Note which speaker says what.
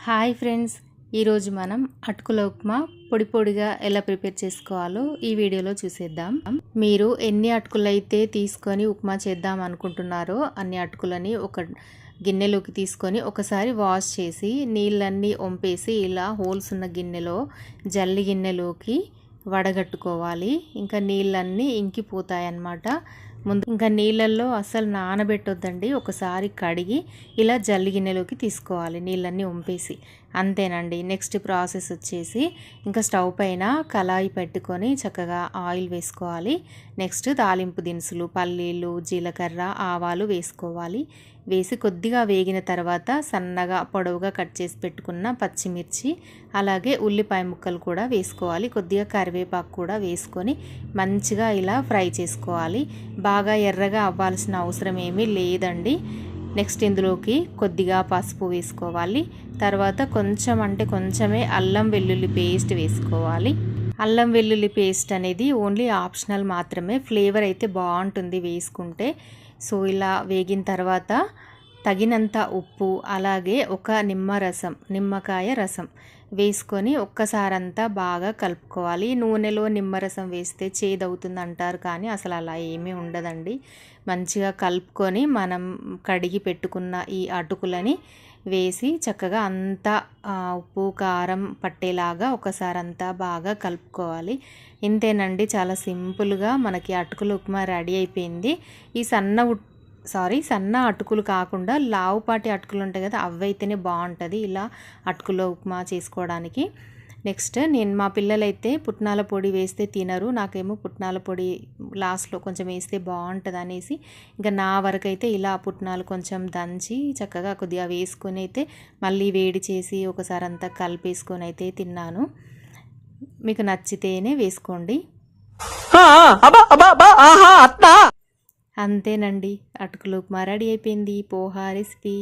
Speaker 1: Hi friends, ఈరోజు మనం అటుకుల ఉప్మా పొడి పొడిగా ఎలా ప్రిపేర్ చేసుకోవాలో ఈ వీడియోలో చూసేద్దాం. మీరు ఎన్ని అటుకులు అయితే తీసుకొని ఉప్మా చేద్దాం అనుకుంటున్నారో అన్ని అటుకులని ఒక గిన్నెలోకి తీసుకొని ఒకసారి వాష్ చేసి నీళ్ళన్నీ వంపేసి ఇలా హోల్స్ ఉన్న గిన్నెలో జల్లి గిన్నెలోకి వడగట్టుకోవాలి. ఇంకా నీళ్ళన్నీ ఇంకిపోతాయి అన్నమాట. ముందు ఇంకా నీళ్ళల్లో అస్సలు నానబెట్టొద్దండి. ఒకసారి కడిగి ఇలా జల్లి గిన్నెలోకి తీసుకోవాలి నీళ్ళన్నీ వంపేసి. అంతేనండి. నెక్స్ట్ ప్రాసెస్ వచ్చేసి ఇంకా స్టవ్ పైన కళాయి పెట్టుకొని చక్కగా ఆయిల్ వేసుకోవాలి. నెక్స్ట్ తాలింపు దినుసులు పల్లీలు జీలకర్ర ఆవాలు వేసుకోవాలి. వేసి కొద్దిగా వేగిన తర్వాత సన్నగా పొడవుగా కట్ చేసి పెట్టుకున్న పచ్చిమిర్చి అలాగే ఉల్లిపాయ ముక్కలు కూడా వేసుకోవాలి. కొద్దిగా కరివేపాకు కూడా వేసుకొని మంచిగా ఇలా ఫ్రై చేసుకోవాలి. బాగా ఎర్రగా అవ్వాల్సిన అవసరం ఏమీ లేదండి. నెక్స్ట్ ఇందులోకి కొద్దిగా పసుపు వేసుకోవాలి. తర్వాత కొంచెమే అల్లం వెల్లుల్లి పేస్ట్ వేసుకోవాలి. అల్లం వెల్లుల్లి పేస్ట్ అనేది ఓన్లీ ఆప్షనల్ మాత్రమే. ఫ్లేవర్ అయితే బాగుంటుంది వేసుకుంటే. సో ఇలా వేగిన తర్వాత తగినంత ఉప్పు అలాగే ఒక నిమ్మకాయ రసం వేసుకొని ఒక్కసారంతా బాగా కలుపుకోవాలి. నూనెలో నిమ్మరసం వేస్తే చేదవుతుంది అంటారు, కానీ అసలు అలా ఏమీ ఉండదండి. మంచిగా కలుపుకొని మనం కడిగి పెట్టుకున్న ఈ అటుకులని వేసి చక్కగా అంతా ఉప్పు కారం పట్టేలాగా ఒకసారి అంతా బాగా కలుపుకోవాలి. ఇంతేనండి, చాలా సింపుల్గా మనకి అటుకుల ఉప్మా రెడీ అయిపోయింది. ఈ సన్న అటుకులు కాకుండా లావుపాటి అటుకులు ఉంటాయి కదా, అవైతేనే బాగుంటుంది ఇలా అటుకుల ఉప్మా చేసుకోవడానికి. నెక్స్ట్ మా పిల్లలైతే పుట్నాల పొడి వేస్తే తినరు. నాకేమో పుట్నాల పొడి లాస్ట్లో కొంచెం వేస్తే బాగుంటుంది అనేసి ఇంకా నా వరకు అయితే ఇలా పుట్నాలు కొంచెం దంచి చక్కగా కొద్దిగా వేసుకొని అయితే మళ్ళీ వేడి చేసి ఒకసారి అంతా కలిపేసుకొని అయితే తిన్నాను. మీకు నచ్చితేనే వేసుకోండి. అంతేనండి, అటుకుల ఉప్మా రెడీ అయిపోయింది. పోహా రెసిపీ.